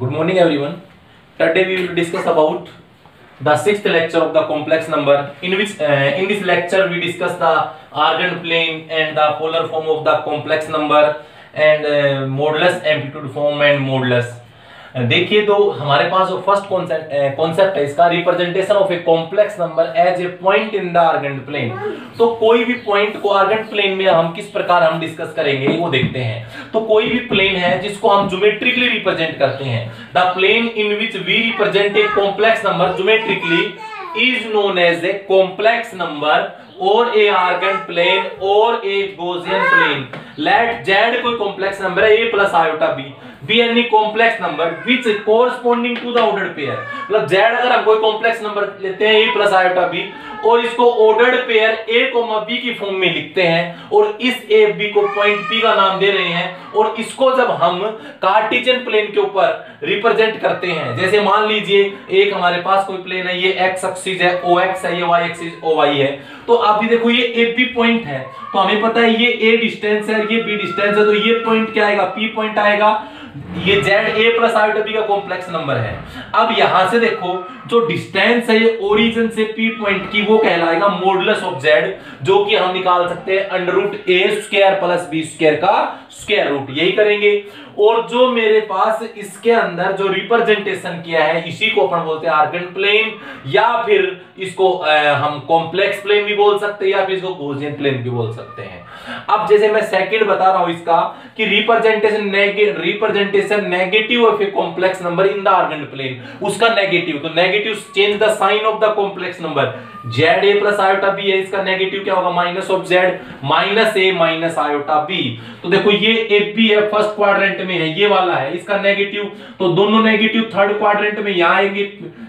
Good morning, everyone. Today we will discuss about the sixth lecture of the complex number, in which in this lecture we discuss the Argand plane and the polar form of the complex number and modulus, amplitude form and modulus. देखिए तो हमारे पास जो first concept है इसका representation of a complex number as a point in the Argand plane. तो कोई भी point को आर्गेंट प्लेन में हम किस प्रकार हम डिस्कस करेंगे वो देखते हैं। तो कोई भी प्लेन है जिसको हम ज्योमेट्रिकली रिप्रेजेंट करते हैं, the plane in which we represent a complex number geometrically is known as a complex number or a argand plane or a Gaussian plane. Let Z कोई कॉम्प्लेक्स नंबर है a plus iota b be any complex number which corresponding to the ordered pair। मतलब Z अगर हम कोई complex number लेते हैं a plus iota b और इसको ऑर्डर्ड पेयर a, b की फॉर्म में लिखते हैं और इस a b को पॉइंट p का नाम दे रहे हैं और इसको जब हम कार्टेशियन प्लेन के ऊपर रिप्रेजेंट करते हैं, जैसे मान लीजिए एक हमारे पास कोई प्लेन है, ये x एक्सिस है, ox है, ये y एक्सिस oy है। तो अभी देखो ये a b पॉइंट है, तो हमें पता है ये a डिस्टेंस है, ये b डिस्टेंस है, तो ये पॉइंट क्या आएगा, p पॉइंट आएगा। ये z a plus iota b का कॉम्प्लेक्स नंबर है। अब यहां से देखो जो डिस्टेंस है ये ओरिजिन से p पॉइंट की, वो कहलाएगा मॉडुलस ऑफ z, जो कि हम निकाल सकते हैं under root a square plus b square का स्क्वायर रूट, यही करेंगे। और जो मेरे पास इसके अंदर जो रिप्रेजेंटेशन किया है इसी को अपन बोलते हैं आर्गेंट प्लेन, या फिर इसको हम कॉम्प्लेक्स प्लेन भी बोल सकते हैं या फिर इसको गॉसियन प्लेन भी बोल सकते हैं। अब जैसे मैं सेकंड बता रहा हूं इसका कि representation negative of a complex number in the Argand plane, उसका नेगेटिव, तो negative change the sign of the complex number z a plus iota b है, इसका नेगेटिव क्या होगा, minus of z minus a minus iota b। तो देखो ये ab है, फर्स्ट क्वाड्रेंट में है, ये वाला है, इसका नेगेटिव, तो दोनों नेगेटिव थर्ड क्वाड्रेंट में यहां आएंगे।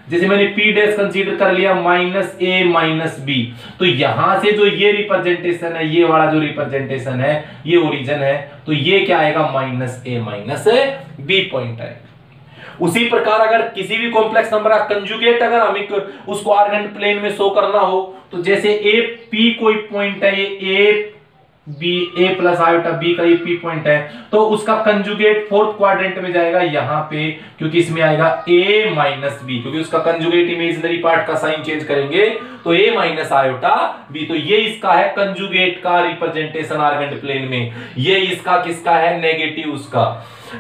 जैसे मैंने p डैश कंसीडर कर लिया माइनस a माइनस b, तो यहां से जो ये रिप्रेजेंटेशन है, ये वाला जो रिप्रेजेंटेशन है, ये ओरिजिन है, तो ये क्या आएगा, minus a minus b point है। उसी प्रकार अगर किसी भी कॉम्प्लेक्स नंबर का कंजुगेट अगर हमें उसको आर्गेंट प्लेन में शो करना हो, तो जैसे ए पी कोई पॉइंट है, ये ए प्लस आयोटा बी का ये पी पॉइंट है, तो उसका कंजुगेट फोर्थ क्वाड्रेंट में जाएगा यहां पे, क्योंकि इसमें आएगा ए माइनस बी, क्योंकि उसका कंजुगेट इमेजिनरी पार्ट का साइन चेंज करेंगे तो ए माइनस आयोटा बी। तो ये इसका है कंजुगेट का रिप्रेजेंटेशन आर्गेंट प्लेन में, ये इसका किसका है, नेगेटिव उसका।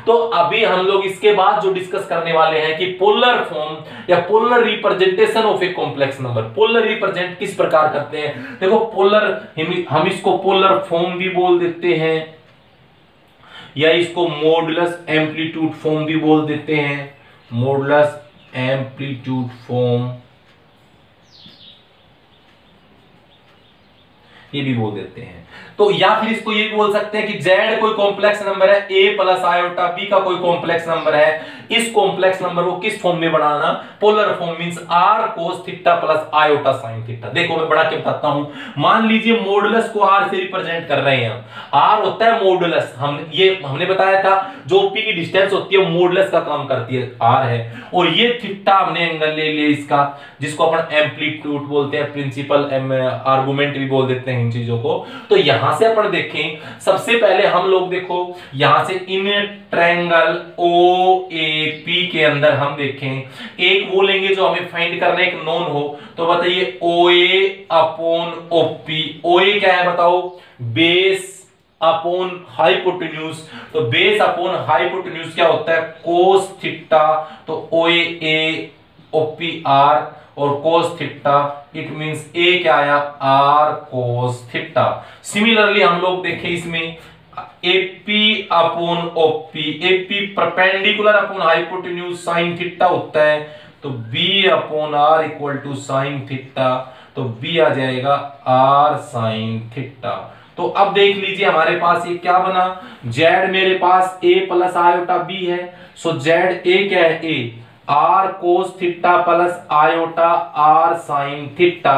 तो अभी हम लोग इसके बाद जो डिस्कस करने वाले हैं कि पोलर फॉर्म या polar representation of a complex number, polar represent किस प्रकार करते हैं। देखो पोलर, हम इसको पोलर फॉर्म भी बोल देते हैं या इसको मॉडुलस एम्पलीट्यूड फॉर्म भी बोल देते हैं, मॉडुलस एम्पलीट्यूड फॉर्म ये भी बोल देते हैं। तो या फिर इसको ये भी बोल सकते हैं कि z कोई कॉम्प्लेक्स नंबर है, a प्लस आयोटा b का कोई कॉम्प्लेक्स नंबर है, इस कॉम्प्लेक्स नंबर को किस फॉर्म में बनाना, polar form means r cos theta plus iota sin theta. देखो मैं बड़ा के बताता हूं, मान लीजिए मॉडुलस को r से रिप्रेजेंट कर रहे हैं, r होता है मॉडुलस, हमने बताया था जो p की डिस्टेंस होती है मॉडुलस का काम करती है, r है, और ये थीटा हमने एंगल ले लिया इसका, जिसको अपन एम्पलीट्यूड बोलते हैं, प्रिंसिपल आर्गुमेंट भी बोल देते हैं इन चीजों को। तो यहां से अपन देखें, सबसे पहले हम लोग देखो यहां से इन ट्रायंगल OAP के अंदर हम देखें, एक वो लेंगे जो हमें फाइंड करना है, एक नोन हो, तो बताइए OA अपॉन OP। OA क्या है बताओ, बेस अपॉन हाइपोटेन्यूज, तो बेस अपॉन हाइपोटेन्यूज क्या होता है, कोस थीटा, तो OA OP R और cos theta, it means a क्या आया, r cos थीटा। सिमिलरली हम लोग देखें इसमें AP upon OP, AP perpendicular upon hypotenuse sin theta होता है, तो b upon r equal to sin theta, तो b आ जाएगा r sin थीटा। तो अब देख लीजिए हमारे पास ये क्या बना, z मेरे पास a प्लस आयोटा b है, सो z a क्या है, a r cos theta plus iota r sin theta,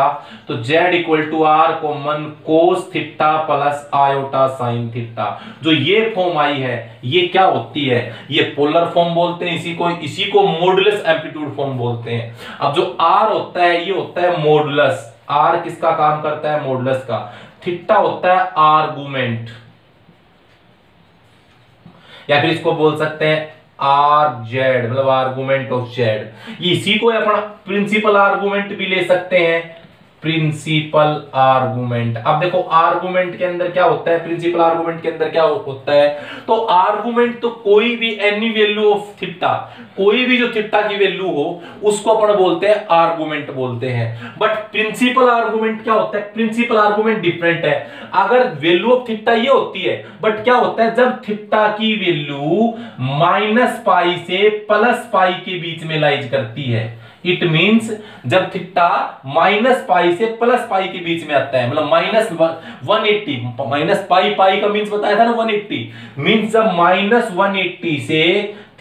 तो z equal to r common cos theta plus iota sin theta. जो ये फॉर्म आई है ये क्या होती है, ये पोलर फॉर्म बोलते हैं, इसी को मॉडुलस एम्पलीट्यूड फॉर्म बोलते हैं। अब जो r होता है ये होता है मॉडुलस, r किसका काम करता है, मॉडुलस का, थीटा होता है आर्गुमेंट, या फिर इसको बोल सकते हैं आर जेड, मतलब आर्गुमेंट ऑफ जेड। इसी को अपन प्रिंसिपल आर्गुमेंट भी ले सकते हैं, प्रिंसिपल आर्गुमेंट। अब देखो आर्गुमेंट के अंदर क्या होता है, प्रिंसिपल आर्गुमेंट के अंदर क्या होता है, तो आर्गुमेंट तो कोई भी एनी वैल्यू ऑफ थीटा, कोई भी जो थीटा की वैल्यू हो उसको अपन बोलते हैं आर्गुमेंट बोलते हैं। बट प्रिंसिपल आर्गुमेंट क्या होता है, प्रिंसिपल आर्गुमेंट डिफरेंट है। अगर वैल्यू ऑफ थीटा ये होती है, बट क्या होता है जब थीटा की वैल्यू -π से +π के बीच में लाइज करती है, इट मींस जब थीटा -π से +π के बीच में आता है, मतलब -180, -π का मींस बताया था ना 180, मींस जब -180 से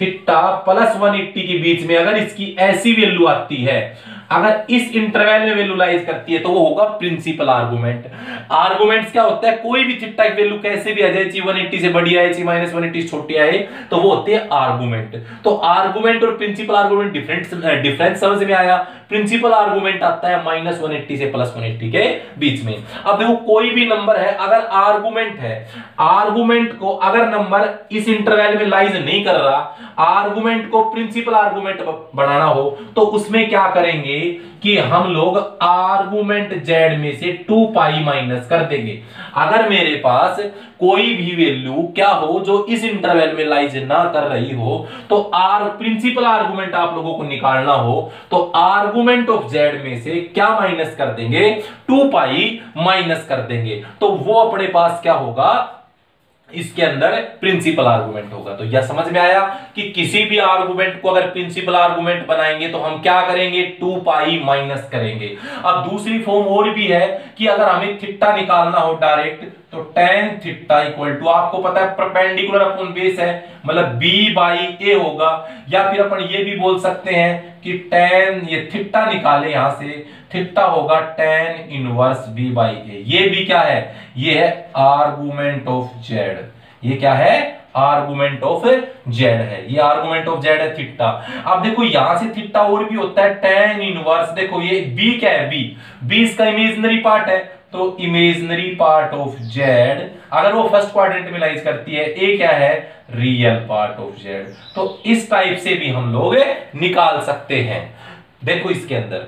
थीटा +180 के बीच में अगर इसकी ऐसी वैल्यू आती है, अगर इस इंटरवल में वैल्यू लाइज करती है, तो वो होगा प्रिंसिपल आर्गुमेंट। आर्गुमेंट्स क्या होता है, कोई भी थीटा की वैल्यू कैसे भी आ जाए, 180 से बड़ी आए, -180 छोटी आए, तो वो होते हैं आर्गुमेंट। तो आर्गुमेंट और प्रिंसिपल आर्गुमेंट डिफरेंस समझ में आया। प्रिंसिपल आर्गुमेंट आता है -180 से +180 के बीच में। अब देखो कोई भी नंबर है, अगर आर्गुमेंट है, आर्गुमेंट को अगर नंबर इस इंटरवल में लाइज नहीं कर रहा, आर्गुमेंट को प्रिंसिपल आर्गुमेंट बनाना हो, तो उसमें क्या करेंगे कि हम लोग आर्गुमेंट जेड में से 2π माइनस कर देंगे। अगर मेरे पास कोई भी वैल्यू क्या हो जो इस इंटरवल में लाइज ना कर रही हो, तो प्रिंसिपल आर्गुमेंट आप लोगों को निकालना हो, तो आर्गुमेंट ऑफ जेड में से क्या माइनस कर देंगे, 2π माइनस कर देंगे। तो वो अपने पास क्या होगा, इसके अंदर प्रिंसिपल आर्गुमेंट होगा। तो यह समझ में आया कि किसी भी आर्गुमेंट को अगर प्रिंसिपल आर्गुमेंट बनाएंगे तो हम क्या करेंगे, 2π माइनस करेंगे। अब दूसरी फॉर्म और भी है कि अगर हमें थीटा निकालना हो डायरेक्ट, तो tan थीटा इक्वल टू, आपको पता है परपेंडिकुलर अपॉन बेस है, मतलब b/a होगा। या फिर अपन ये भी बोल सकते हैं कि tan, ये थीटा निकाले यहां से, थीटा होगा tan इनवर्स b/a। ये भी क्या है, ये है आर्गुमेंट ऑफ जेड। ये क्या है, आर्गुमेंट ऑफ जेड है, ये आर्गुमेंट ऑफ जेड है थीटा। अब देखो यहां से थीटा और भी होता है tan इनवर्स, देखो ये b क्या है, b इसका इमेजिनरी पार्ट है, तो इमेजिनरी पार्ट ऑफ जेड अगर वो फर्स्ट क्वाड्रेंट में लाइज करती है, ए क्या है, रियल पार्ट ऑफ जेड। तो इस टाइप से भी हम लोग निकाल सकते हैं। देखो इसके अंदर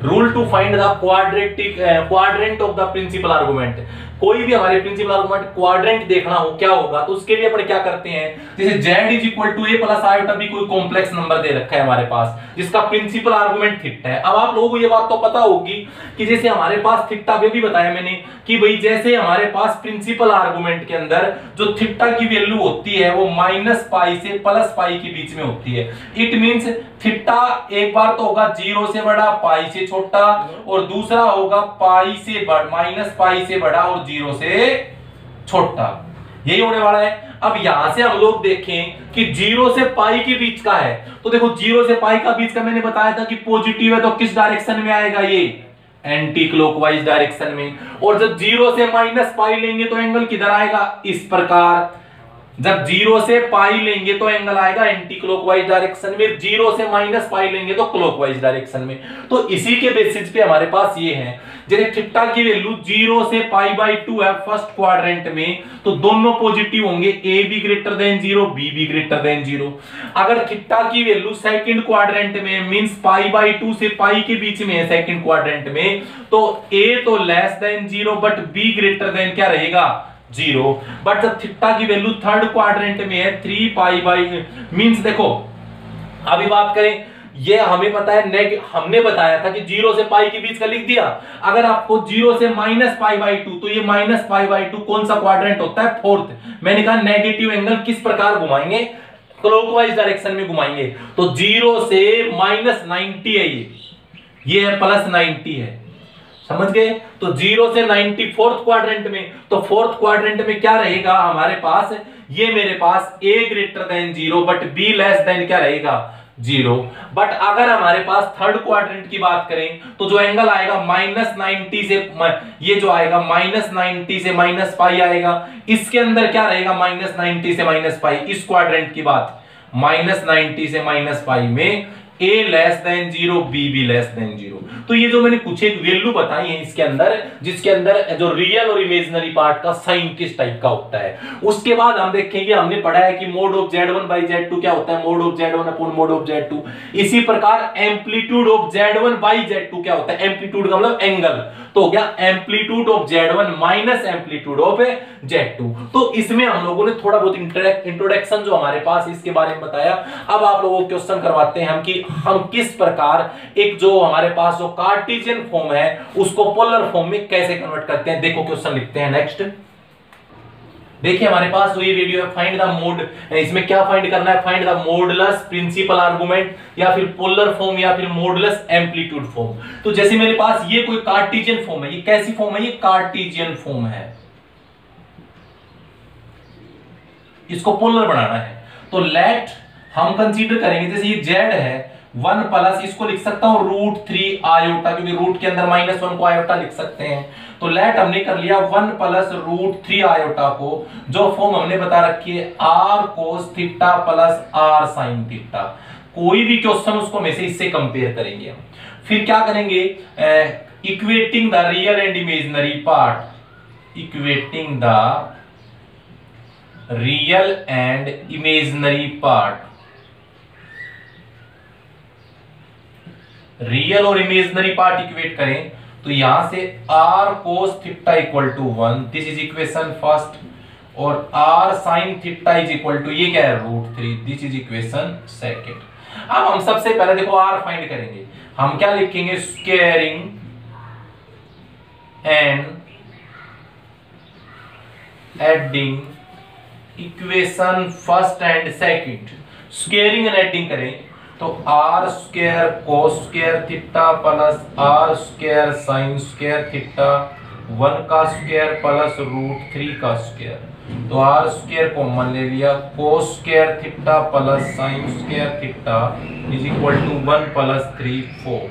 rule to find the quadrant of the principal argument. कोई भी हमारे प्रिंसिपल आर्गुमेंट क्वाड्रेंट देखना हो क्या होगा, तो उसके लिए अपन क्या करते हैं, जैसे z is equal to a plus iota b, कोई कॉम्प्लेक्स नंबर दे रखा है हमारे पास जिसका प्रिंसिपल आर्गुमेंट थीटा है। अब आप लोगों को ये बात तो पता होगी कि जैसे हमारे पास थीटा पे भी बताया मैंने कि भाई जैसे हमारे पास प्रिंसिपल आर्गुमेंट के अंदर जो थीटा की वैल्यू होती है वो -π से +π के बीच में होती है। इट मींस थीटा एक बार तो होगा 0 से बड़ा, π से छोटा, और दूसरा होगा π से बड़ा, -π से बड़ा और 0 से छोटा, यही होने वाला है। अब यहां से हम लोग देखें कि 0 से π के बीच का है, तो देखो 0 से π का बीच का मैंने बताया था कि पॉजिटिव है, तो किस डायरेक्शन में आएगा, ये एंटी क्लॉकवाइज डायरेक्शन में। और जब 0 से -π लेंगे तो एंगल किधर आएगा, इस प्रकार। जब 0 से π लेंगे तो एंगल आएगा एंटी क्लॉकवाइज डायरेक्शन में, 0 से -π लेंगे तो क्लॉकवाइज डायरेक्शन में। तो इसी के बेसिस पे हमारे पास ये है, जैसे थीटा की वैल्यू 0 से π/2 है फर्स्ट क्वाड्रेंट में, तो दोनों पॉजिटिव होंगे, a भी ग्रेटर देन 0, b भी ग्रेटर देन 0। अगर थीटा की वैल्यू सेकंड क्वाड्रेंट में मींस π/2 से π के बीच में है सेकंड क्वाड्रेंट में, तो a तो less than 0 but b greater than क्या रहेगा, 0। बट जब थीटा की वैल्यू थर्ड क्वाड्रेंट में है 3π मींस देखो अभी बात करें, ये हमें पता है, हमने बताया था कि 0 से π के बीच का लिख दिया। अगर आपको 0 से -π/2, तो ये -π/2 कौन सा क्वाड्रेंट होता है, फोर्थ। मैंने कहा नेगेटिव एंगल किस प्रकार घुमाएंगे, क्लॉकवाइज डायरेक्शन में घुमाएंगे। तो 0 से -90 है, ये है +90 है, समझ गए। तो 0 से 90 फोर्थ क्वाड्रेंट में, तो फोर्थ क्वाड्रेंट में क्या रहेगा हमारे पास, ये मेरे पास a greater than 0 but b less than क्या रहेगा, 0। बट अगर हमारे पास थर्ड क्वाड्रेंट की बात करें, तो जो एंगल आएगा -90 से, ये जो आएगा -90 से -π आएगा, इसके अंदर क्या रहेगा, -90 से -π। इस क्वाड्रेंट की बात, -90 से -π में ए लेस देन 0, बी भी लेस देन 0। तो ये जो मैंने कुछ एक वैल्यू बताई है इसके अंदर, जिसके अंदर जो रियल और इमेजिनरी पार्ट का साइन किस टाइप का होता है। उसके बाद हम देखेंगे, हमने पढ़ा है कि mode of Z1 by Z2 क्या होता है, mode of Z1 upon mode of Z2। इसी प्रकार amplitude of Z1 by Z2 क्या होता है, एम्पलीट्यूड का मतलब एंगल, तो हो गया amplitude of Z1 minus amplitude of Z2। तो इसमें हम लोगों ने थोड़ा बहुत इंट्रोडक्शन जो हमारे पास इसके बारे में बताया। अब आप लोगों को क्वेश्चन करवाते हैं हम कि हम किस प्रकार एक जो हमारे पास जो कार्टेशियन फॉर्म है उसको पोलर फॉर्म में कैसे कन्वर्ट करते हैं। देखो क्वेश्चन लिखते हैं नेक्स्ट। देखिए हमारे पास जो ये वीडियो है, फाइंड द मोड, इसमें क्या फाइंड करना है, find the modulus principal argument, या फिर पोलर फॉर्म, या फिर मॉडुलस एम्पलीट्यूड फॉर्म। तो जैसे मेरे पास ये कोई कार्टेशियन फॉर्म है, ये कैसी फॉर्म है, ये कार्टेशियन फॉर्म है, इसको पोलर बनाना है। तो लेट हम कंसीडर करेंगे, जैसे ये Z है 1 प्लस, इसको लिख सकता हूं √3 आयोटा, क्योंकि रूट के अंदर -1 को आयोटा लिख सकते हैं। तो लेट हमने कर लिया 1 प्लस √3 आयोटा को, जो फॉर्म हमने बता रखी है r cos theta plus r sin theta. कोई भी क्वेश्चन उसको में से इससे कंपेयर करेंगे हम। फिर क्या करेंगे, equating the real and imaginary part, equating the real and imaginary part, real और इमेजिनरी पार्ट इक्वेट करें तो यहां से r cos theta equal to 1, this is equation first, और r sin theta is equal to, ये क्या है, √3, this is equation second. अब हम सबसे पहले देखो r फाइंड करेंगे, हम क्या लिखेंगे, squaring and adding equation first and second. Squaring and adding करें तो r square cos square theta plus r square sin square theta 1 का स्क्वायर प्लस √3 का स्क्वायर। तो r स्क्वायर कॉमन ले लिया, cos square theta plus sin square theta is equal to 1 plus 3 4।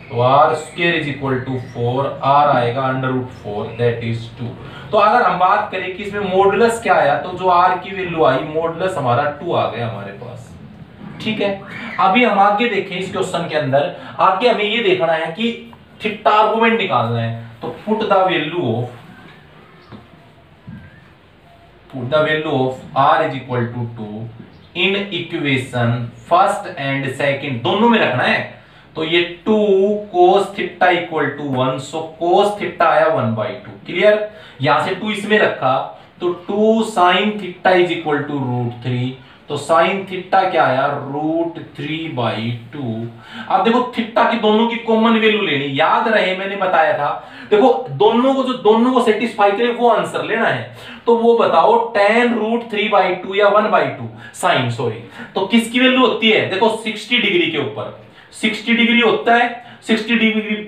तो r square is equal to 4, r आएगा √4 that is 2। तो अगर हम बात करें कि इसमें मॉडुलस क्या आया, तो जो r की वैल्यू आई, मॉडुलस हमारा 2 आ गया हमारे पास। ठीक है, अभी हम आगे देखें इस क्वेश्चन के अंदर, आगे हमें ये देखना है कि थीटा आर्गुमेंट निकालना है। तो put the value of r is equal to 2 in equation first and second, दोनों में रखना है। तो ये 2 cos theta equal to 1, so cos थीटा आया 1/2, क्लियर। यहां से 2 इसमें रखा तो 2 sin theta is equal to √3, तो sin थीटा क्या आया, √3/2। अब देखो थीटा की दोनों की कॉमन वैल्यू लेनी, याद रहे मैंने बताया था, देखो दोनों को सेटिस्फाई करे वो आंसर लेना है। तो वो बताओ tan √3/2 या 1/2 sin, सॉरी, तो किसकी वैल्यू होती है, देखो 60 डिग्री के ऊपर 60 डिग्री होता है, 60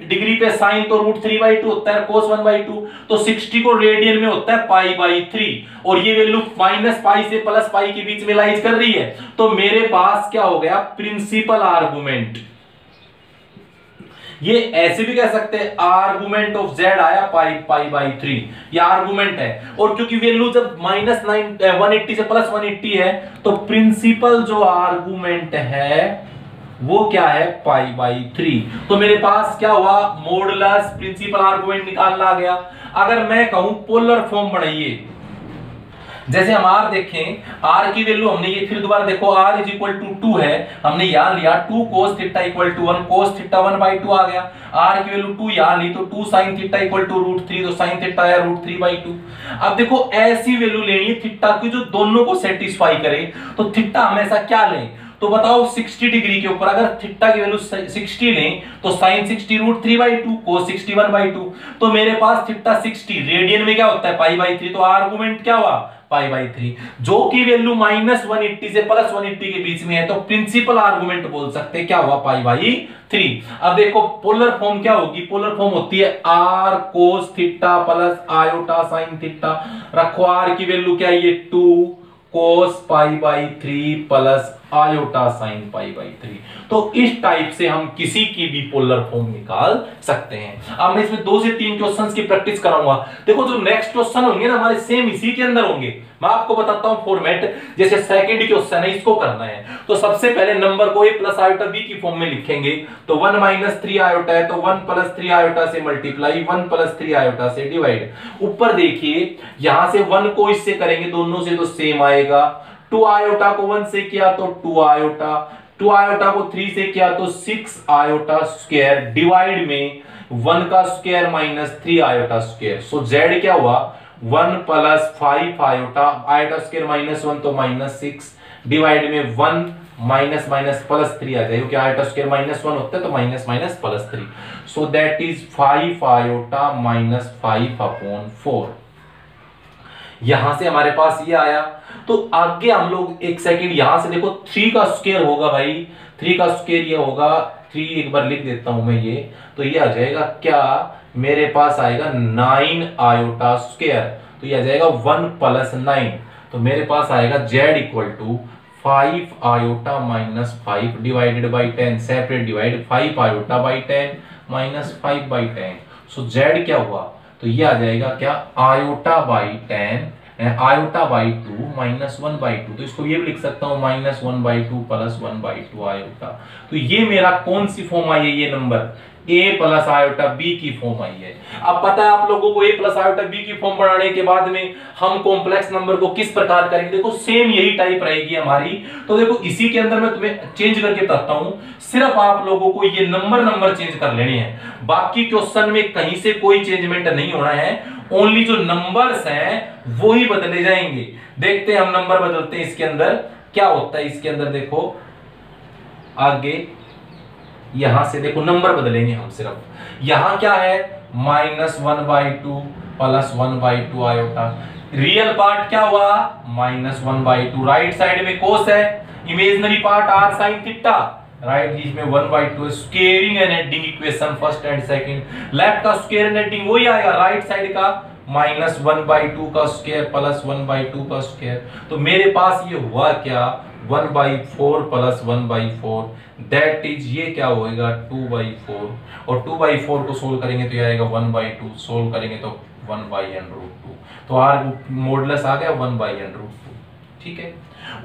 डिग्री पे साइन तो √3/2 होता है, cos 1/2, तो 60 को रेडियन में होता है π/3, और ये वैल्यू -π से +π के बीच में लाइज कर रही है। तो मेरे पास क्या हो गया, प्रिंसिपल आर्गुमेंट। ये ऐसे भी कह सकते हैं आर्गुमेंट ऑफ z आया π/3, ये आर्गुमेंट है। और क्योंकि वैल्यू जब -180 से +180 है, तो प्रिंसिपल जो आर्गुमेंट है वो क्या है, π/3। तो मेरे पास क्या हुआ, मॉडुलस प्रिंसिपल आर्गुमेंट निकालना आ गया। अगर मैं कहूं पोलर फॉर्म बनाइए, जैसे हम r देखें, r की वैल्यू हमने ये, फिर दोबारा देखो r इज इक्वल टू 2 है, हमने यहां लिया 2 cos theta equal to 1, cos theta 1/2 आ गया। r की वैल्यू 2 यहां ली तो 2 sin थीटा इक्वल टू √3, तो sin थीटा आया √3/2। अब देखो ऐसी वैल्यू लेनी है थीटा की जो दोनों को सेटिस्फाई करे। तो थीटा हमेशा क्या लें, तो बताओ 60 डिग्री के ऊपर अगर थीटा की वैल्यू 60 लें तो sin 60 √3/2, cos 60 1/2। तो मेरे पास थीटा 60 रेडियन में क्या होता है, π/3, तो आर्गुमेंट क्या हुआ, π/3, जो की वैल्यू -180 से +180 के बीच में है। तो प्रिंसिपल आर्गुमेंट बोल सकते हैं क्या हुआ, π/3। अब देखो पोलर फॉर्म क्या होगी, पोलर फॉर्म होती है r cos theta plus iota sin theta. रखो r की वैल्यू क्या है, ये 2 cos π/3 plus iota sine pi by 3। तो इस टाइप से हम किसी की भी पोलर फॉर्म निकाल सकते हैं। अब मैं इसमें 2 से 3 क्वेश्चंस की प्रैक्टिस कराऊंगा। देखो जो नेक्स्ट क्वेश्चन होंगे ना हमारे सेम इसी के अंदर होंगे। मैं आपको बताता हूं फॉर्मेट, जैसे सेकंड क्वेश्चन है इसको करना है तो सबसे पहले नंबर को a प्लस आयोटा b की फॉर्म में लिखेंगे। तो 1 माइनस 3 आयोटा है तो 1 प्लस 3 आयोटा से मल्टीप्लाई, 1 प्लस 3 आयोटा से डिवाइड। ऊपर देखिए यहां से 1 को इससे करेंगे दोनों से तो सेम आएगा। 2 आयोटा को 1 से किया तो 2 आयोटा, 2 आयोटा को 3 से किया तो 6 आयोटा स्क्वायर डिवाइड में 1 का स्क्वायर माइनस 3 आयोटा स्क्वायर। सो z क्या हुआ 1 plus 5 iota, iota square minus 1 तो माइनस 6 डिवाइड में 1 माइनस माइनस प्लस 3 आ जाएगा क्योंकि आयोटा स्क्वायर माइनस 1 होता है तो minus minus plus 3। So that is 5 iota minus 5 upon 4। यहां से हमारे पास ये आया। तो आगे हम लोग एक सेकंड यहां से देखो 3 का स्क्वायर होगा भाई, 3 का स्क्वायर ये होगा 3, एक बार लिख देता हूं मैं ये, तो ये आ जाएगा क्या मेरे पास आएगा 9 आयोटा स्क्वायर। तो ये आ जाएगा 1 प्लस 9। तो मेरे पास आएगा z equal to 5 iota minus 5 divided by 10, separate divide 5 iota by 10 minus 5 by 10। So z क्या हुआ तो ये आ जाएगा क्या iota by 10 iota by 2 minus 1 by 2। तो इसको ये भी लिख सकता हूं minus 1 by 2 plus 1 by 2 iota. तो ये मेरा कौन सी फॉर्म आई है, ये number a plus iota b की फॉर्म आई है। अब पता है आप लोगों को a प्लस आयोटा b की फॉर्म बनाने के बाद में हम कॉम्प्लेक्स नंबर को किस प्रकार करेंगे। देखो सेम यही टाइप रहेगी हमारी। तो देखो इसी के अंदर मैं तुम्हें चेंज करके बताता हूं, सिर्फ आप लोगों को ये नंबर चेंज कर लेने हैं, बाकी क्वेश्चन में कहीं से कोई चेंजमेंट नहीं होना है, ओनली जो नंबर्स हैं वो ही बदले जाएंगे। देखते हैं हम नंबर बदलते हैं इसके अंदर क्या होता है। इसके अंदर देखो आगे यहां से देखो नंबर बदलेंगे हम सिर्फ। यहां क्या है -1/2 प्लस 1/2 आयोटा। रियल पार्ट क्या हुआ -1/2, राइट साइड में कोस है, imaginary part r sin theta, right बीच में 1/2 squaring and adding equation first and second. Left का स्क्वायर एंड एडिंग वही आएगा, राइट साइड का -1/2 का स्क्वायर प्लस 1/2 का स्क्वायर। तो मेरे पास ये हुआ क्या 1/4 प्लस 1/4 दैट इज ये क्या होएगा 2/4 और 2/4 को सोल्व करेंगे तो ये आएगा 1/2, सोल्व करेंगे तो 1/√2। तो आर मॉडुलस आ गया 1/√2। ठीक है,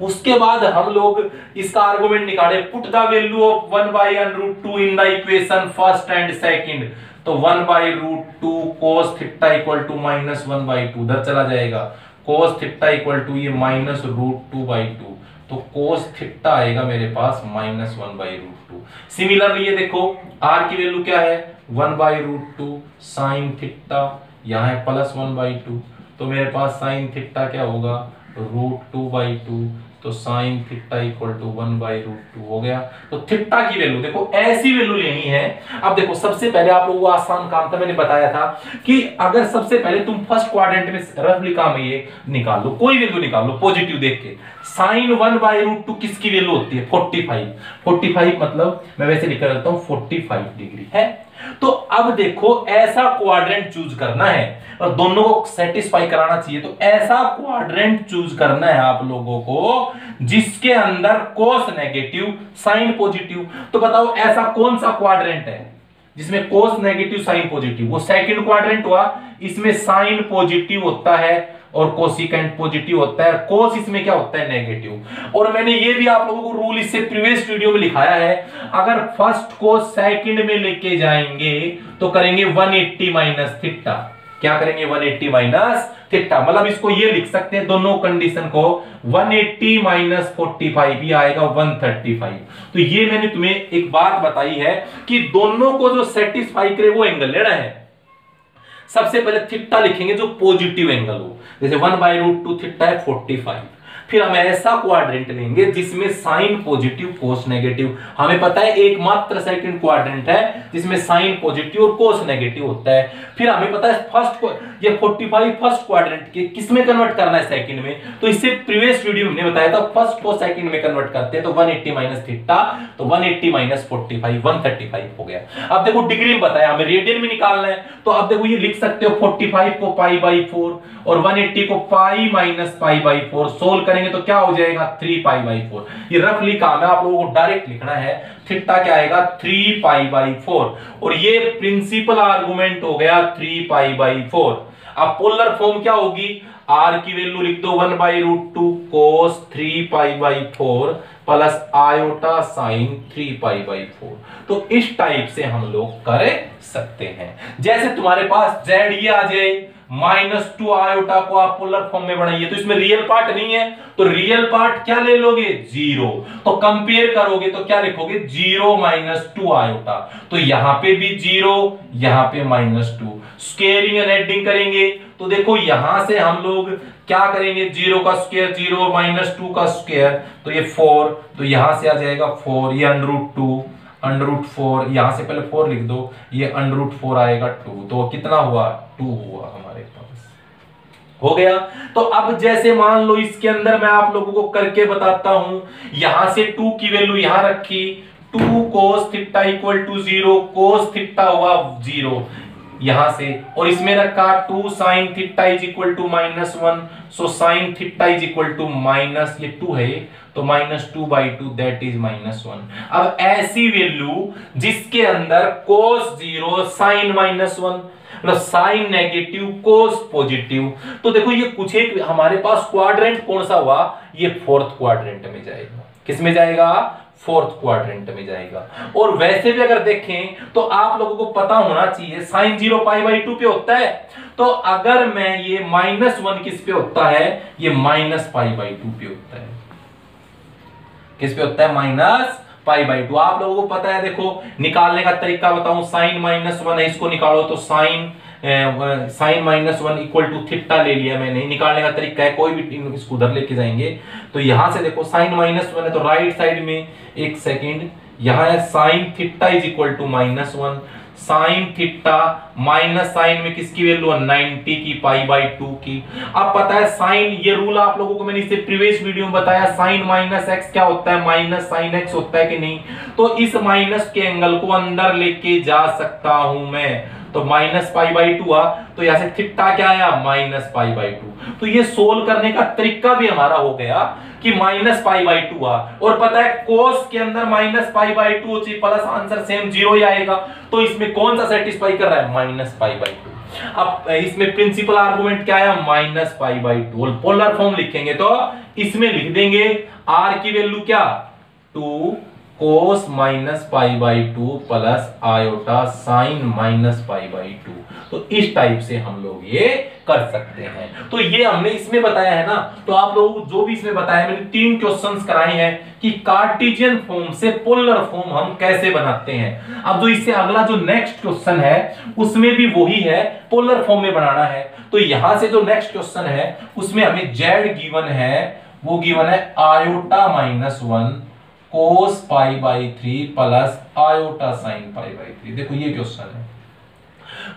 उसके बाद हम लोग इसका आर्गुमेंट निकाले, put the value of 1/√2 in the equation first and second. तो 1/√2 cos थीटा इक्वल टू -1/2 उधर चला जाएगा, cos थीटा इक्वल टू ये -√2/2। तो cos थीटा आएगा मेरे पास -1/√2। सिमिलरली ये देखो r की वैल्यू क्या है 1/√2 sin थीटा, यहाँ है +1/2। तो मेरे पास sin थीटा क्या होगा √2/2। तो sin थीटा इक्वल टू 1/√2 हो गया। तो थीटा की वैल्यू देखो ऐसी वैल्यू लेनी है। अब देखो सबसे पहले आप लोगों को आसान काम था, मैंने बताया था कि अगर सबसे पहले तुम फर्स्ट क्वाड्रेंट में रफली काम है ये निकाल लो, कोई वैल्यू निकाल लो पॉजिटिव देख के। sin 1/√2 किसकी वैल्यू होती है 45 मतलब मैं वैसे लिख देता हूं 45 डिग्री है। तो अब देखो ऐसा क्वाड्रेंट चूज करना है और दोनों को सेटिस्फाई कराना चाहिए। तो ऐसा क्वाड्रेंट चूज करना है आप लोगों को जिसके अंदर कोस नेगेटिव साइन पॉजिटिव। तो बताओ ऐसा कौन सा क्वाड्रेंट है जिसमें कोस नेगेटिव साइन पॉजिटिव, वो सेकंड क्वाड्रेंट हुआ। इसमें साइन पॉजिटिव होता है और कोसिकेंट पॉजिटिव होता है, कोस इसमें क्या होता है नेगेटिव। और मैंने ये भी आप लोगों को रूल इससे प्रीवियस वीडियो में लिखाया है, अगर फर्स्ट को सेकंड में लेके जाएंगे तो करेंगे 180 माइनस थीटा। क्या करेंगे 180 माइनस थीटा, मतलब इसको ये लिख सकते हैं दोनों कंडीशन को 180 माइनस 45 भी आएगा 135। तो ये मैंने तुम्हें एक बात बताई है कि दोनों को जो सेटिस्फाई करे वो एंगल लेना है। सबसे पहले थीटा लिखेंगे जो पॉजिटिव एंगल हो, जैसे 1/√2 थीटा है 45। फिर हम ऐसा क्वाड्रेंट लेंगे जिसमें साइन पॉजिटिव कोस नेगेटिव। हमें पता है एकमात्र सेकंड क्वाड्रेंट है जिसमें साइन पॉजिटिव और कोस नेगेटिव होता है। फिर हमें पता है फर्स्ट ये 45 फर्स्ट क्वाड्रेंट के किसमें कन्वर्ट करना है सेकंड में। तो इससे प्रीवियस वीडियो में बताया था फर्स्ट को सेकंड में कन्वर्ट करते हैं तो 180 माइनस थीटा, तो 180 माइनस 45 135 हो गया। अब देखो डिग्री में बताया हमें रेडियन में निकालना है, तो अब देखो ये लिख सकते हो 45 को पाई बाई 4 और 180 को pi minus pi by 4। Solve करेंगे जाएंगे तो क्या हो जाएगा 3π/4। ये रफली काम है, आप लोगों को डायरेक्ट लिखना है। थीटा क्या आएगा 3π/4 और ये प्रिंसिपल आर्गुमेंट हो गया 3π/4। अब पोलर फॉर्म क्या होगी, आर की वैल्यू लिख दो 1/√2 cos 3π/4 प्लस आयोटा साइन 3π/4। तो इस टाइप से हम लोग कर सकते हैं। जैसे तुम्हारे पास जेड ये आ जाए -2 आयोटा को आप पोलर फॉर्म में बनाइए तो इसमें रियल पार्ट नहीं है, तो रियल पार्ट क्या ले लोगे 0, तो कंपेयर करोगे तो क्या लिखोगे 0 -2 आयोटा, तो यहां पे भी 0 यहां पे -2। स्क्वायरिंग एंड एडिंग करेंगे तो देखो यहां से हम लोग क्या करेंगे 0 का स्क्वायर 0 -2 का स्क्वायर तो ये 4, तो यहां से आ जाएगा 4, ये √4 यहां से पहले 4 लिख दो, ये √4 आएगा 2, तो कितना हुआ 2 हुआ हमारे पास, हो गया। तो अब जैसे मान लो इसके अंदर मैं आप लोगों को करके बताता हूं, यहां से 2 की वैल्यू यहां रखी, 2 cos θ = 0, cos θ हुआ 0 यहां से, और इसमें रखा 2 sin θ = -1, सो sin θ = ये 2 है तो -2/2 दैट इज -1। अब ऐसी वैल्यू जिसके अंदर cos 0 sin -1 मतलब साइन नेगेटिव कोस पॉजिटिव, तो देखो ये कुछ एक हमारे पास क्वाड्रेंट कौन सा हुआ, ये फोर्थ क्वाड्रेंट में जाएगा। किस में जाएगा, फोर्थ क्वाड्रेंट में जाएगा। और वैसे भी अगर देखें तो आप लोगों को पता होना चाहिए साइन 0 π/2 पे होता है, तो अगर मैं ये -1 किस पे होता है, ये -π/2 पे होता है। किस पे होता है, -π/2। आप लोगों को पता है, देखो निकालने का तरीका बताऊं, साइन -1 है, इसको निकालो तो साइन -1 = θ ले लिया मैंने। निकालने का तरीका है, कोई भी इसको उधर लेके जाएंगे तो यहां से देखो साइन -1 है तो राइट साइड में, एक सेकेंड, यहां है sine θ = -1, sine theta minus sine में किसकी वैल्यू है 90 की π/2 की। अब पता है साइन, ये रूल आप लोगों को मैंने इससे प्रीवियस वीडियो में बताया, साइन -x क्या होता है, माइनस साइन x होता है कि नहीं, तो इस माइनस के एंगल को अंदर लेके जा सकता हूं मैं, तो -π/2 हुआ, तो यहां से थीटा क्या आया -π/2। तो ये सोल्व करने का तरीका भी हमारा हो गया कि -π/2 हुआ, और पता है कोस के अंदर -π/2 होती प्लस आंसर सेम 0 ही आएगा, तो इसमें कौन सा सेटिस्फाई कर रहा है -π/2। अब इसमें प्रिंसिपल आर्गुमेंट क्या है -π/2, पोलर फॉर्म लिखेंगे तो इसमें लिख देंगे r की वैल्यू क्या 2 cos -π/2 प्लस आयोटा साइन -π/2। तो इस टाइप से हम लोग ये कर सकते हैं। तो ये हमने इसमें बताया है ना, तो आप लोगों को जो भी इसमें बताया, मैंने 3 क्वेश्चंस कराए हैं कि कार्टेशियन फॉर्म से पोलर फॉर्म हम कैसे बनाते हैं। अब जो इससे अगला जो नेक्स्ट क्वेश्चन है उसमें भी वही है, पोलर फॉर्म में बनाना है। तो यहां से जो नेक्स्ट क्वेश्चन है उसमें हमें जेड गिवन है, वो गिवन है iota -1 cos π/3 plus iota sine π/3। देखो ये क्वेश्चन है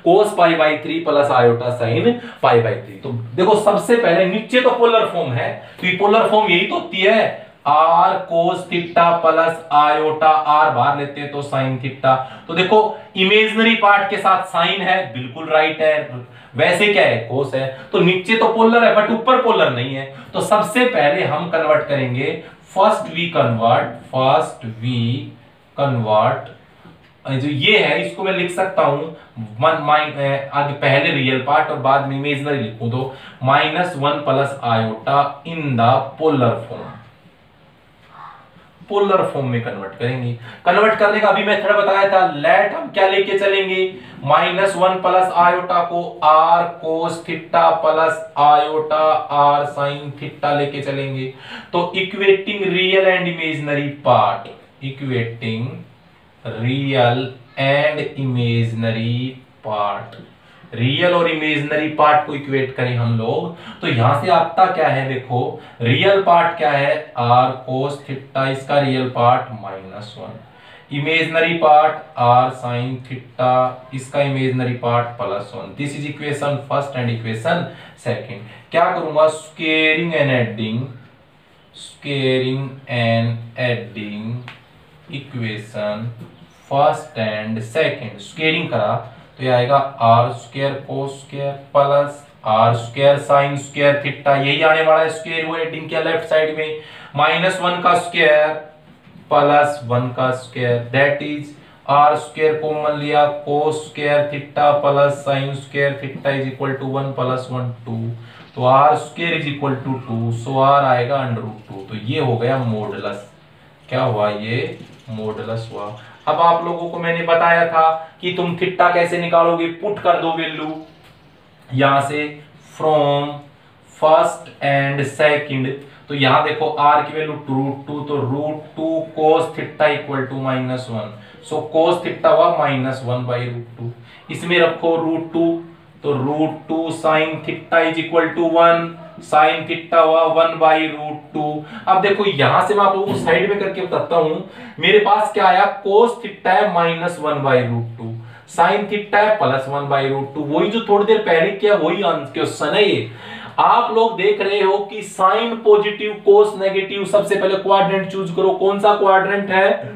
cos π/3 प्लस आयोटा साइन π/3। तो देखो सबसे पहले नीचे तो पोलर फॉर्म है, तो ये पोलर फॉर्म यही तो होती है r cos theta plus iota, r बाहर लेते हैं तो साइन थीटा। तो देखो इमेजिनरी पार्ट के साथ साइन है, बिल्कुल राइट है, वैसे क्या है कोस है, तो नीचे तो पोलर है बट ऊपर पोलर नहीं है। तो सबसे पहले हम कन्वर्ट करेंगे, फर्स्ट वी कन्वर्ट जो ये है इसको मैं लिख सकता हूं आगे पहले रियल पार्ट और बाद में इमेजिनरी लिखूं, तो -1 plus iota in the polar form में कन्वर्ट करेंगे। कन्वर्ट करने का अभी मेथड बताया था, लेट हम क्या लेके चलेंगे -1 प्लस आयोटा को r cos theta plus iota r sin theta लेके चलेंगे। तो equating real and imaginary part, equating real and imaginary part, real और इमेजिनरी पार्ट को इक्वेट करें हम लोग, तो यहां से आपका क्या है, देखो रियल पार्ट क्या है r cos थीटा, इसका real part -1, imaginary part r sin theta, इसका imaginary part +1। This is equation first and equation second. क्या करूंगा, squaring and adding equation first and second. Squaring करा तो ये आएगा r² cos² plus R square sine square theta, यही आने वाला है स्क्वायर, वो एडिंग किया लेफ्ट साइड में, -1 का स्क्वायर प्लस 1 का square, that is r square common लिया, cos square theta plus sine square theta is equal to 1 + 1 2, तो r square is equal to 2, so r आएगा √2। तो ये हो गया मॉडुलस, क्या हुआ, ये मॉडुलस हुआ। अब आप लोगों को मैंने बताया था कि तुम थीटा कैसे निकालोगे, पुट कर दो वैल्यू यहां से फ्रॉम फर्स्ट एंड सेकंड, तो यहां देखो r की वैल्यू √2, तो √2 cos theta equal to -1, so cos theta हुआ -1/√2, इसमें रखो √2, तो √2 sin theta is equal to 1, sin theta हुआ 1/√2। अब देखो यहां से मैं आप लोगों को साइड में करके बताता हूं, मेरे पास क्या आया, cos थीटा है -1/√2, sin थीटा है +1/√2, वही जो थोड़ी देर पहले किया वही क्वेश्चन है ये। आप लोग देख रहे हो कि साइन पॉजिटिव कोस नेगेटिव, सबसे पहले क्वाड्रेंट चूज करो, कौन सा क्वाड्रेंट है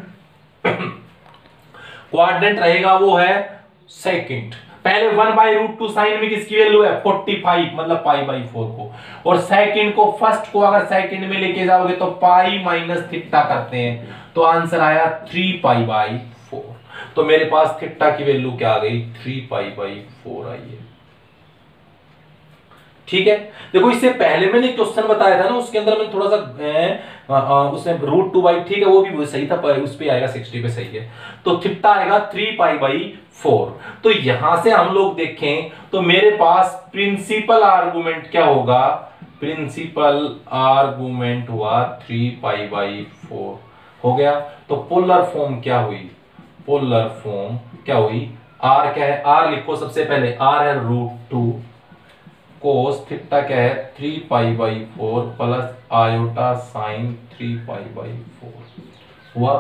क्वाड्रेंट रहेगा वो है सेकंड। पहले 1/√2 साइन में किसकी वैल्यू है 45, मतलब π/4 को, और सेकंड को फर्स्ट को अगर सेकंड में लेके जाओगे तो पाई माइनस थीटा करते हैं, तो आंसर आया 3π/4। तो मेरे पास थीटा की वैल्यू क्या आ गई, 3π/4 आई है। ठीक है, देखो इससे पहले मैंने क्वेश्चन बताया था ना, उसके अंदर मैंने थोड़ा सा उसमें √2, ठीक है वो भी सही था, उस पे आएगा 60 पे सही है, तो थीटा आएगा 3π/4। तो यहां से हम लोग देखें तो मेरे पास प्रिंसिपल आर्गुमेंट क्या होगा, प्रिंसिपल आर्गुमेंट हुआ 3π/4 हो गया। तो पोलर फॉर्म क्या हुई, पोलर फॉर्म क्या हुई, r क्या है, r लिखो सबसे पहले, r है √2, कोस थीटा क्या है 3π/4 प्लस आयोटा साइन 3π/4 हुआ।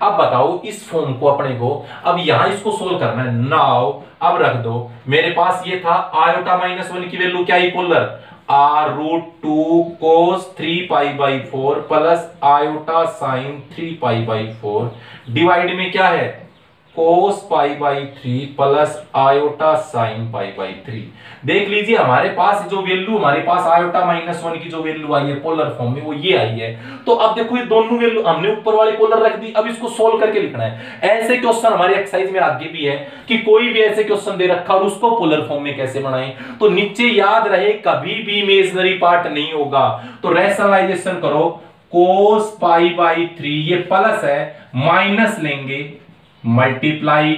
अब बताओ इस फॉर्म को अपने को अब यहां इसको सोल्व करना है। नाउ अब रख दो, मेरे पास ये था आयोटा -1 की वैल्यू क्या है, polar r√2 cos 3π/4 plus iota sine 3π/4 divide में क्या है cos π/3 प्लस आयोटा साइन π/3। देख लीजिए हमारे पास जो वैल्यू, हमारे पास आयोटा -1 की जो वैल्यू आई है पोलर फॉर्म में वो ये आई है। तो अब देखो ये दोनों वैल्यू हमने ऊपर वाली पोलर रख दी, अब इसको सोल्व करके लिखना है। ऐसे क्वेश्चन हमारे एक्सरसाइज में आगे भी है कि कोई भी ऐसे क्वेश्चन दे रखा और उसको पोलर फॉर्म में कैसे बनाएं, तो नीचे याद रहे कभी भी इमेजिनरी पार्ट नहीं होगा, तो रैशनलाइजेशन करो, cos π/3 ये प्लस है, माइनस लेंगे, मल्टीप्लाई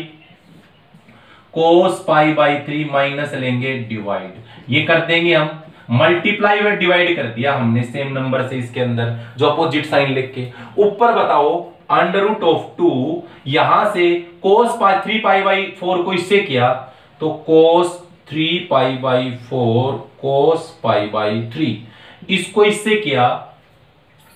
cos π/3 माइनस लेंगे डिवाइड, ये कर देंगे हम, मल्टीप्लाई और डिवाइड कर दिया हमने सेम नंबर से इसके अंदर जो अपोजिट साइन लिख के, ऊपर बताओ √2 यहां से cos 3π/4 को इससे किया तो cos 3π/4 cos π/3, इसको इससे किया,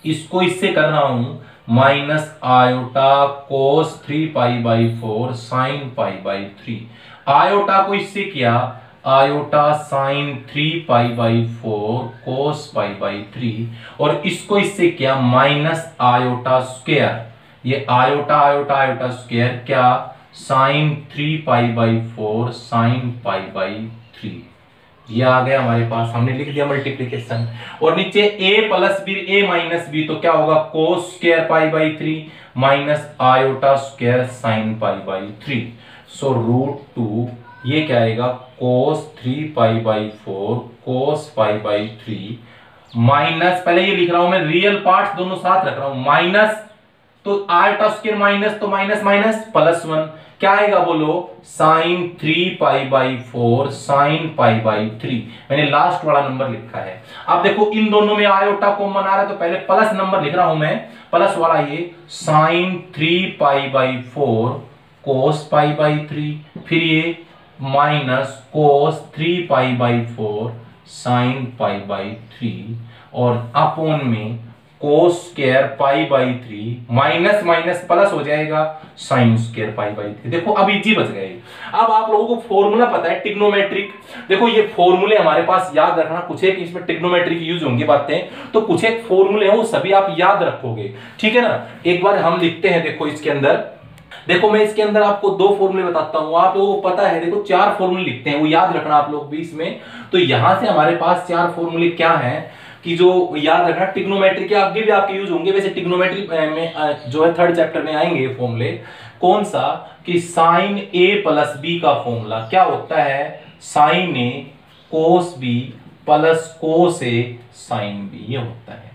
इसको इससे कर रहा हूं minus iota cos 3π/4 sin π/3, iota को इससे किया आयोटा sin 3π/4 cos π/3, और इसको इससे किया माइनस आयोटा स्क्वायर, ये आयोटा आयोटा आयोटा स्क्वायर क्या sin 3π/4 sin π/3, ये आ गया हमारे पास, हमने लिख दिया मल्टीप्लिकेशन, और नीचे a plus b a minus b, तो क्या होगा cos square π/3 minus iota square sin π/3, so √2 ये क्या आएगा cos 3π/4 cos π/3 माइनस, पहले ये लिख रहा हूं मैं रियल पार्ट दोनों साथ रख रहा हूं, माइनस तो आयोटा स्क्वायर माइनस तो माइनस माइनस +1 क्या आएगा बोलो sin 3π/4 sin π/3, मैंने लास्ट वाला नंबर लिखा है। अब देखो इन दोनों में आयोटा कॉमन आ रहा है तो पहले प्लस नंबर लिख रहा हूं मैं, प्लस वाला ये sin 3π/4 cos π/3, फिर ये माइनस cos 3π/4 sin π/3, और अपोन में cos square π/3 minus minus plus हो जाएगा sin स्क्वायर π/3। देखो अब इजी बच गए। अब आप लोगों को फॉर्मूला पता है ट्रिग्नोमेट्रिक, देखो ये फॉर्मूले हमारे पास याद रखना, कुछ एक इसमें ट्रिग्नोमेट्रिक यूज होंगे बातें, तो कुछ एक फॉर्मूले हैं वो सभी आप याद रखोगे, ठीक है ना। एक बार हम लिखते हैं, देखो इसके अंदर देखो मैं इसके अंदर आपको 2 फॉर्मूले बताता हूं, आप लोगों को पता है, देखो 4 फॉर्मूले लिखते हैं, वो याद रखना आप लोग भी इसमें। तो यहां से हमारे पास 4 फॉर्मूले क्या हैं कि जो याद रखना, ट्रिग्नोमेट्री के आगे भी आपके यूज होंगे, वैसे ट्रिग्नोमेट्री में जो है 3rd चैप्टर में आएंगे फॉर्मूले। कौन सा कि साइन ए प्लस बी का फॉर्मूला क्या होता है, साइन ए कोस बी प्लस कोस ए साइन बी, ये होता है।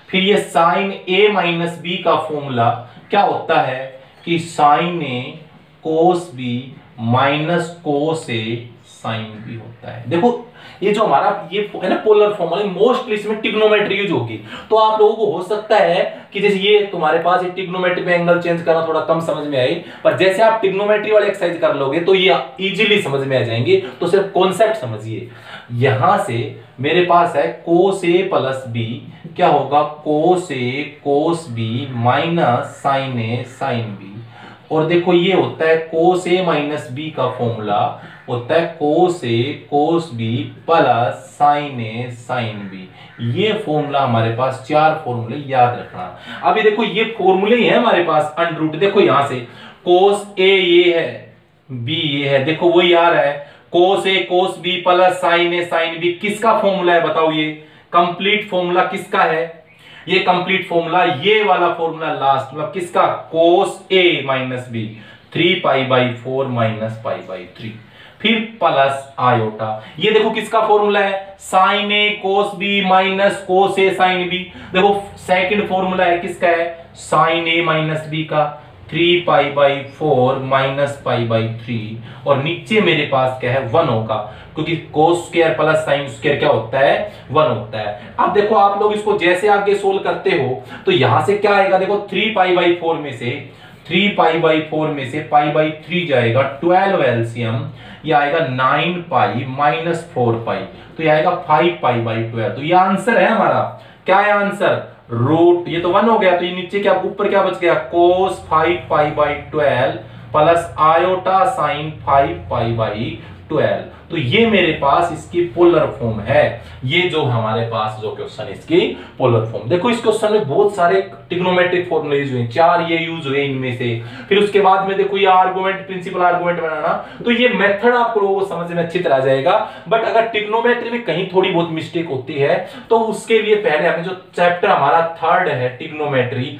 फिर ये साइन ए माइनस बी का फॉर्मूला क्या होता है कि साइन ए कोस बी माइनस कोस ए साइन बी होता है। देखो ये जो हमारा ये है ना पोलर फॉर्म वाले, मोस्टली इसमें ट्रिग्नोमेट्री यूज होगी। तो आप लोगों को हो सकता है कि जैसे ये तुम्हारे पास ये ट्रिग्नोमेट्री में एंगल चेंज करना थोड़ा कम समझ में आए, पर जैसे आप ट्रिग्नोमेट्री वाले एक्सरसाइज कर लोगे तो ये इजीली समझ में आ जाएंगे। तो सिर्फ कॉन्सेप्ट समझिए। यहां से मेरे पास है कोस ए प्लस बी, क्या होगा कोस ए कोस बी माइनस साइन ए साइन बी। और देखो ये होता है कोस ए माइनस बी का फॉर्मूला होता है कोस ए कोस बी प्लस साइन ए साइन बी। ये फॉर्मूला हमारे पास 4 फॉर्मूले याद रखना। अभी देखो ये फॉर्मूले ही है हमारे पास अंडर, देखो यहां से कोस ए ये है, बी ये है, देखो वही आ रहा है कोस ए कोस बी प्लस साइन ए साइन बी। किसका फॉर्मूला है बताओ, ये कंप्लीट फॉर्मूला किसका है, ये कंप्लीट फॉर्मूला ये वाला फॉर्मूला लास्ट, मतलब किसका, कोस ए माइनस बी 3π/4 माइनस π/3, फिर प्लस आयोटा। ये देखो किसका फॉर्मूला है, साइन ए कोस बी माइनस कोस ए साइन बी। देखो सेकंड फॉर्मूला है किसका है, साइन ए माइनस बी का 3π/4 माइनस π/3, और नीचे मेरे पास क्या है 1 होगा, क्योंकि cos square plus sine square क्या होता है 1 होता है। अब देखो आप लोग इसको जैसे आगे सोल्व करते हो तो यहां से क्या आएगा, देखो 3π/4 में से 3π/4 में से π/3 जाएगा, 12 एलसीएम ये आएगा 9π माइनस 4π, तो ये आएगा 5π/12। तो ये आंसर है हमारा, क्या है आंसर, रूट, ये तो 1 हो गया, तो ये नीचे क्या ऊपर क्या बच गया, कोस 5π/12 प्लस आयोटा साइन 5π/12। तो ये मेरे पास इसकी पोलर फॉर्म है। ये जो हमारे पास जो क्वेश्चन है इसकी पोलर फॉर्म। देखो इस क्वेश्चन में बहुत सारे ट्रिग्नोमेट्रिक फॉर्मूले यूज हुए, 4 ये यूज हुए इनमें से। फिर उसके बाद में देखो ये आर्गुमेंट, प्रिंसिपल आर्गुमेंट बनाना, तो ये मेथड आपको लोगों को समझ में अच्छी तरह आ जाएगा। बट अगर ट्रिग्नोमेट्री में कहीं थोड़ी बहुत मिस्टेक होती है तो उसके लिए पहले हमें जो चैप्टर हमारा 3rd है ट्रिग्नोमेट्री,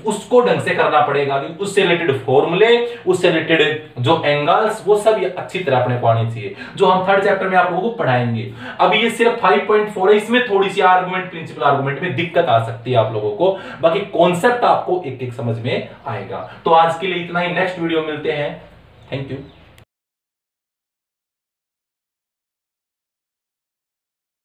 उसको ढंग से करना पड़ेगा, कि उससे रिलेटेड फॉर्मूले, उससे रिलेटेड जो एंगल्स, वो सब अच्छी तरह अपने को आने चाहिए, जो हम 3rd चैप्टर में आप लोगों को पढ़ाएंगे। अभी ये सिर्फ 5.4 है, इसमें थोड़ी सी आर्गुमेंट, प्रिंसिपल आर्गुमेंट में दिक्कत आ सकती है आप लोगों को, बाकी कॉन्सेप्ट आपको एक एक समझ में आएगा। तो आज के लिए इतना ही, नेक्स्ट वीडियो मिलते हैं, थैंक यू।